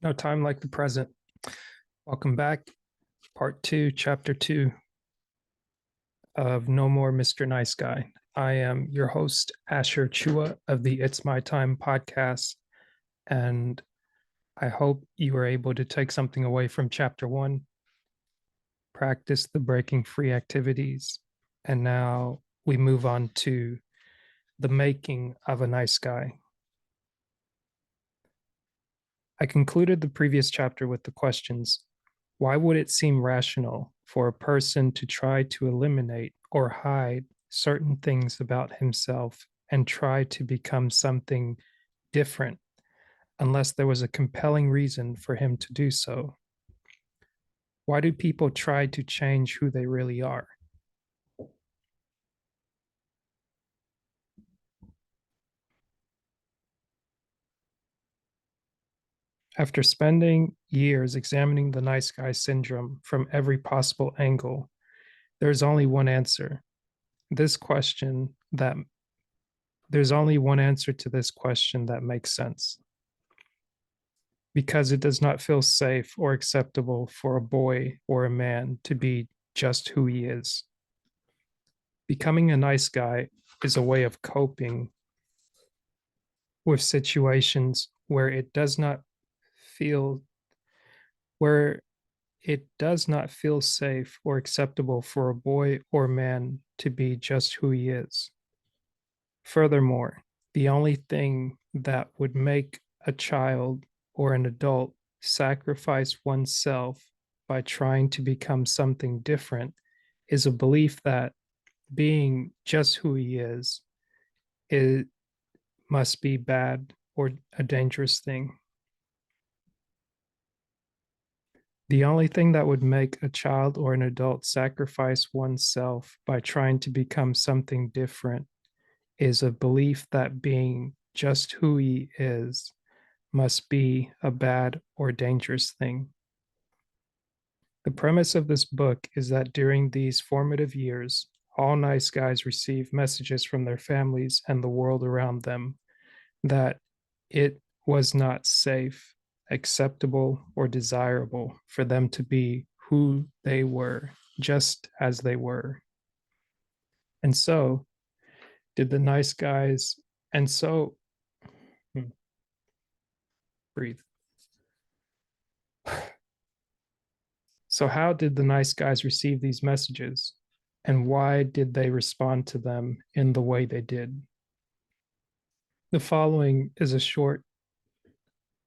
No time like the present. Welcome back. Part two, chapter two of No More Mr. Nice Guy. I am your host, Asher Chua of the It's My Time podcast. And I hope you were able to take something away from chapter one, practice the breaking free activities. And now we move on to the making of a nice guy. I concluded the previous chapter with the questions: why would it seem rational for a person to try to eliminate or hide certain things about himself and try to become something different unless there was a compelling reason for him to do so? Why do people try to change who they really are? After spending years examining the nice guy syndrome from every possible angle, there's only one answer. This question that There's only one answer to this question that makes sense. Because it does not feel safe or acceptable for a boy or a man to be just who he is. Becoming a nice guy is a way of coping with situations feel where it does not feel safe or acceptable for a boy or man to be just who he is. Furthermore, the only thing that would make a child or an adult sacrifice oneself by trying to become something different is a belief that being just who he is, it must be bad or a dangerous thing. The only thing that would make a child or an adult sacrifice oneself by trying to become something different is a belief that being just who he is must be a bad or dangerous thing. The premise of this book is that during these formative years, all nice guys receive messages from their families and the world around them that it was not safe, acceptable, or desirable for them to be who they were, just as they were. And so did the nice guys, and so breathe. So, how did the nice guys receive these messages? And why did they respond to them in the way they did? The following is a short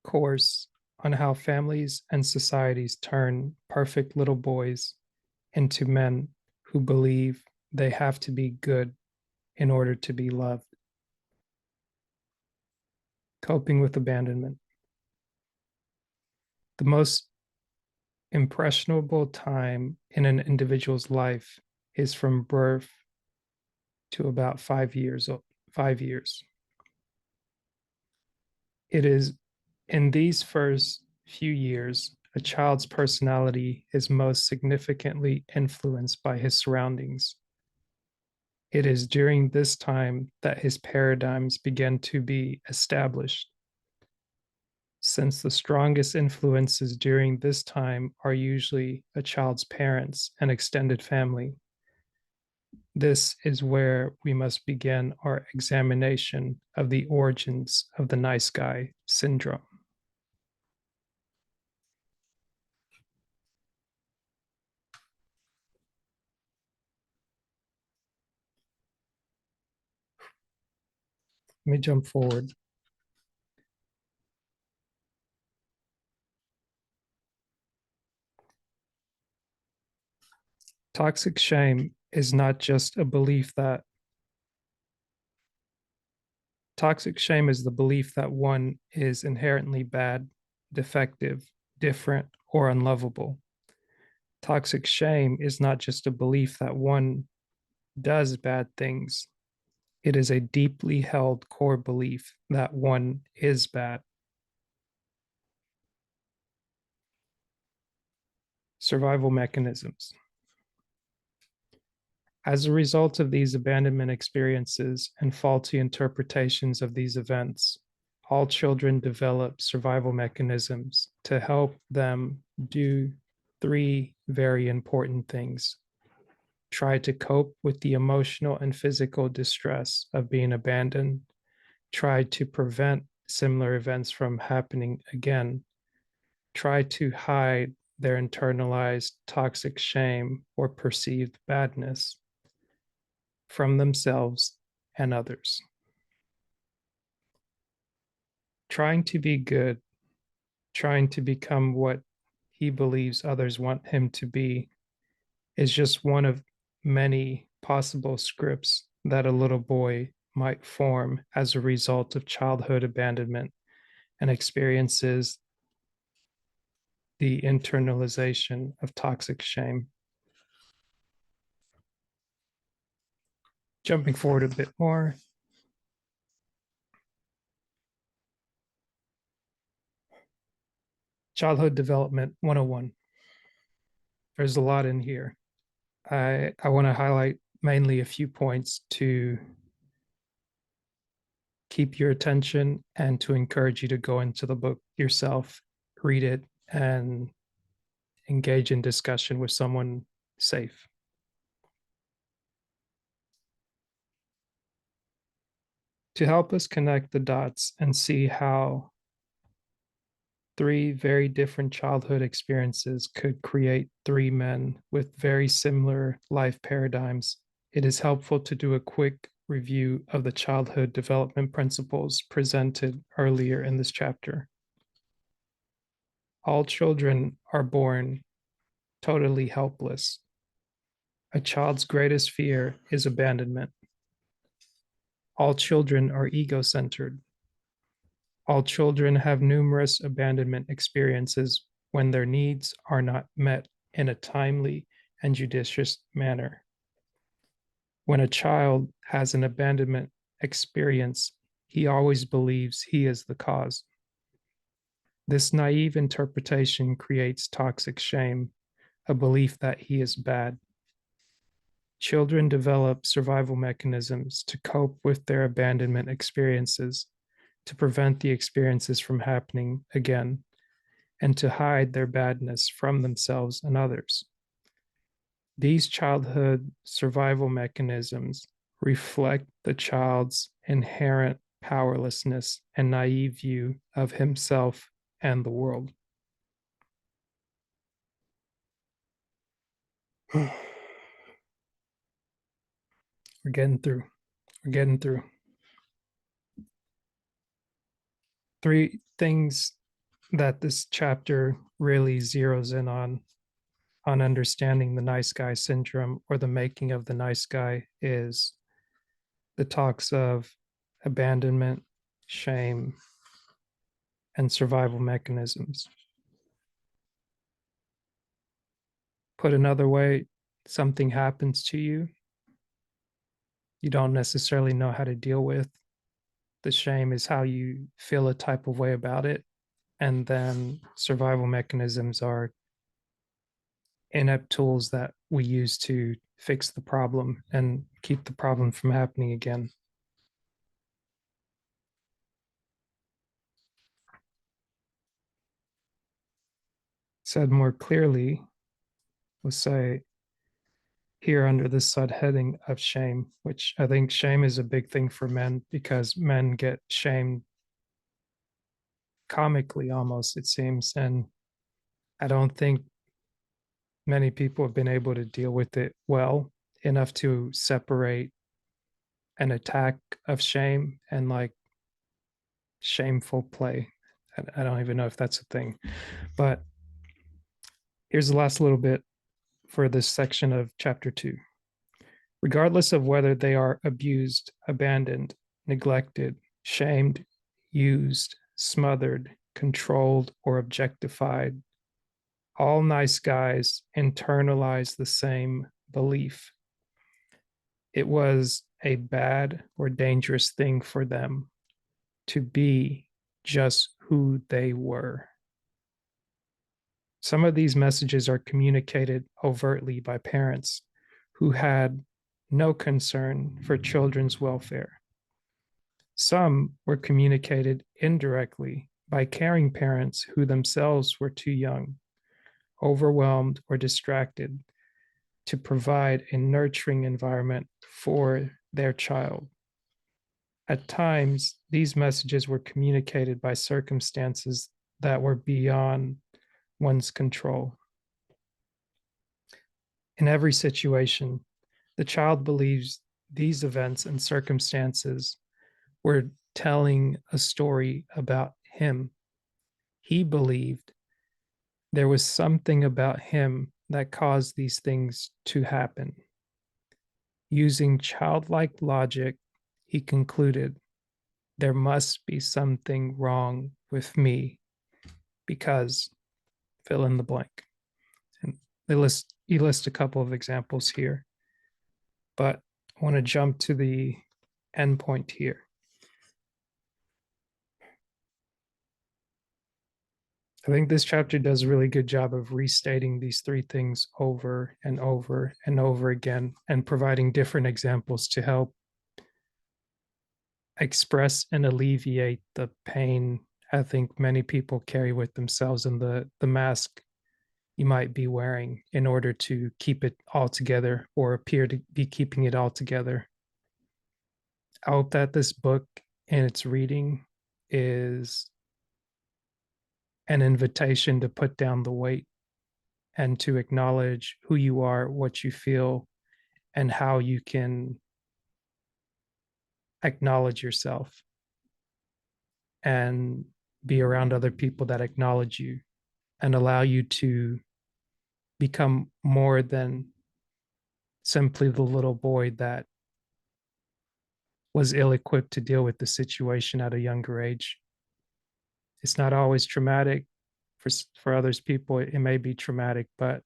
course on how families and societies turn perfect little boys into men who believe they have to be good in order to be loved. Coping with abandonment. The most impressionable time in an individual's life is from birth to about 5 years. 5 years. It is in these first few years a child's personality is most significantly influenced by his surroundings. It is during this time that his paradigms begin to be established. Since the strongest influences during this time are usually a child's parents and extended family, this is where we must begin our examination of the origins of the nice guy syndrome. Let me jump forward. Toxic shame is not just a belief that Toxic shame is the belief that one is inherently bad, defective, different, or unlovable. Toxic shame is not just a belief that one does bad things. It is a deeply held core belief that one is bad. Survival mechanisms. As a result of these abandonment experiences and faulty interpretations of these events, All children develop survival mechanisms to help them do three very important things: try to cope with the emotional and physical distress of being abandoned, try to prevent similar events from happening again, try to hide their internalized toxic shame or perceived badness from themselves and others. Trying to be good, trying to become what he believes others want him to be, is just one of many possible scripts that a little boy might form as a result of childhood abandonment and experiences the internalization of toxic shame. Jumping forward a bit more. Childhood Development 101. There's a lot in here. I want to highlight mainly a few points to keep your attention and to encourage you to go into the book yourself, read it, and engage in discussion with someone safe. To help us connect the dots and see how three very different childhood experiences could create three men with very similar life paradigms, it is helpful to do a quick review of the childhood development principles presented earlier in this chapter. All children are born totally helpless. A child's greatest fear is abandonment. All children are ego-centered. All children have numerous abandonment experiences when their needs are not met in a timely and judicious manner. When a child has an abandonment experience, he always believes he is the cause. This naive interpretation creates toxic shame, a belief that he is bad. Children develop survival mechanisms to cope with their abandonment experiences, to prevent the experiences from happening again, and to hide their badness from themselves and others. These childhood survival mechanisms reflect the child's inherent powerlessness and naive view of himself and the world. We're getting through. We're getting through. Three things that this chapter really zeroes in on understanding the nice guy syndrome or the making of the nice guy is the talks of abandonment, shame, and survival mechanisms. Put another way, something happens to you, you don't necessarily know how to deal with. The shame is how you feel a type of way about it. And then survival mechanisms are inept tools that we use to fix the problem and keep the problem from happening again. Said more clearly, we'll say here under this subheading of shame, which I think shame is a big thing for men because men get shamed comically almost, it seems. And I don't think many people have been able to deal with it well enough to separate an attack of shame and like shameful play. I don't even know if that's a thing, but here's the last little bit for this section of chapter 2. Regardless of whether they are abused, abandoned, neglected, shamed, used, smothered, controlled, or objectified, all nice guys internalize the same belief. It was a bad or dangerous thing for them to be just who they were. Some of these messages are communicated overtly by parents who had no concern for children's welfare. Some were communicated indirectly by caring parents who themselves were too young, overwhelmed, or distracted to provide a nurturing environment for their child. At times, these messages were communicated by circumstances that were beyond one's control. In every situation, the child believes these events and circumstances were telling a story about him. He believed there was something about him that caused these things to happen. Using childlike logic, he concluded, there must be something wrong with me because fill in the blank. And he lists a couple of examples here, but I want to jump to the end point here. I think this chapter does a really good job of restating these three things over and over and over again and providing different examples to help express and alleviate the pain I think many people carry with themselves and the mask you might be wearing in order to keep it all together or appear to be keeping it all together. I hope that this book and its reading is an invitation to put down the weight and to acknowledge who you are, what you feel, and how you can acknowledge yourself and be around other people that acknowledge you and allow you to become more than simply the little boy that was ill equipped to deal with the situation at a younger age. It's not always traumatic. For others people, it may be traumatic, but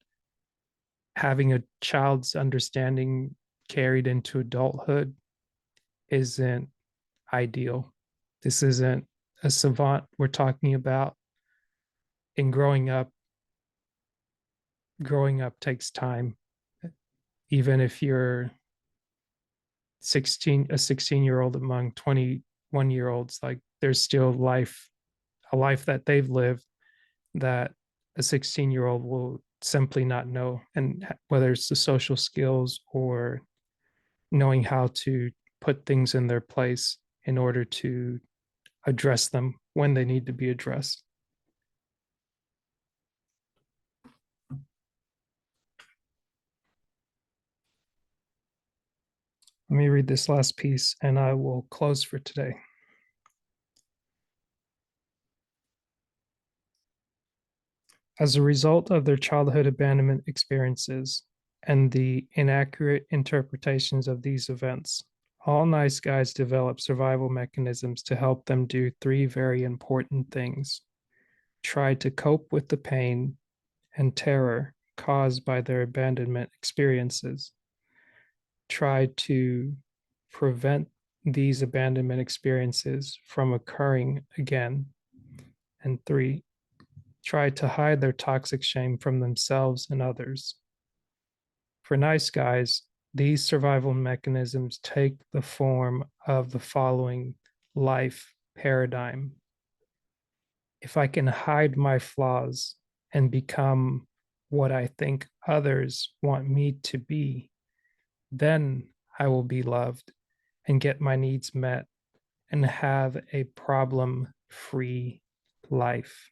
having a child's understanding carried into adulthood isn't ideal. This isn't a savant we're talking about. In growing up takes time. Even if you're a 16-year-old among 21-year-olds, like there's still a life that they've lived that a 16-year-old will simply not know. And whether it's the social skills or knowing how to put things in their place in order to address them when they need to be addressed. Let me read this last piece and I will close for today. As a result of their childhood abandonment experiences and the inaccurate interpretations of these events, all nice guys develop survival mechanisms to help them do three very important things: try to cope with the pain and terror caused by their abandonment experiences, try to prevent these abandonment experiences from occurring again, and three, try to hide their toxic shame from themselves and others. For nice guys, these survival mechanisms take the form of the following life paradigm. If I can hide my flaws and become what I think others want me to be, then I will be loved and get my needs met and have a problem-free life.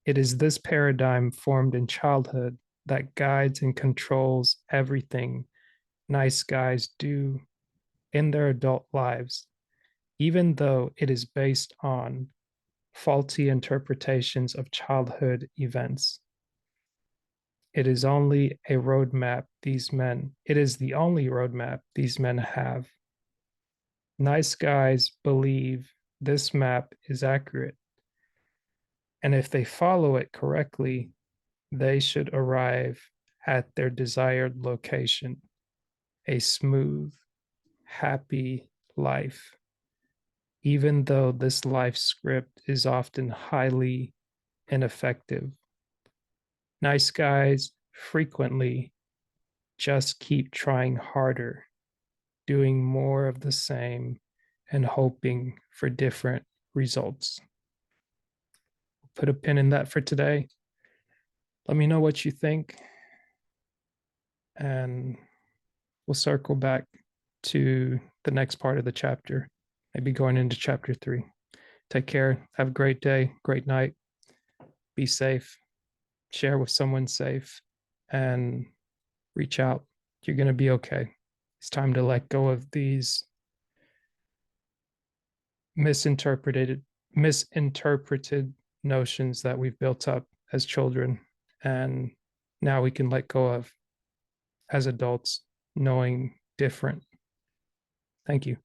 It is this paradigm formed in childhood that guides and controls everything nice guys do in their adult lives, even though it is based on faulty interpretations of childhood events. It is the only roadmap these men have. Nice guys believe this map is accurate, and if they follow it correctly, they should arrive at their desired location, a smooth, happy life, even though this life script is often highly ineffective. Nice guys frequently just keep trying harder, doing more of the same, and hoping for different results. Put a pin in that for today. Let me know what you think, and we'll circle back to the next part of the chapter, maybe going into chapter 3. Take care. Have a great day, great night. Be safe. Share with someone safe and reach out. You're going to be okay. It's time to let go of these misinterpreted notions that we've built up as children, and now we can let go of as adults, knowing different. Thank you.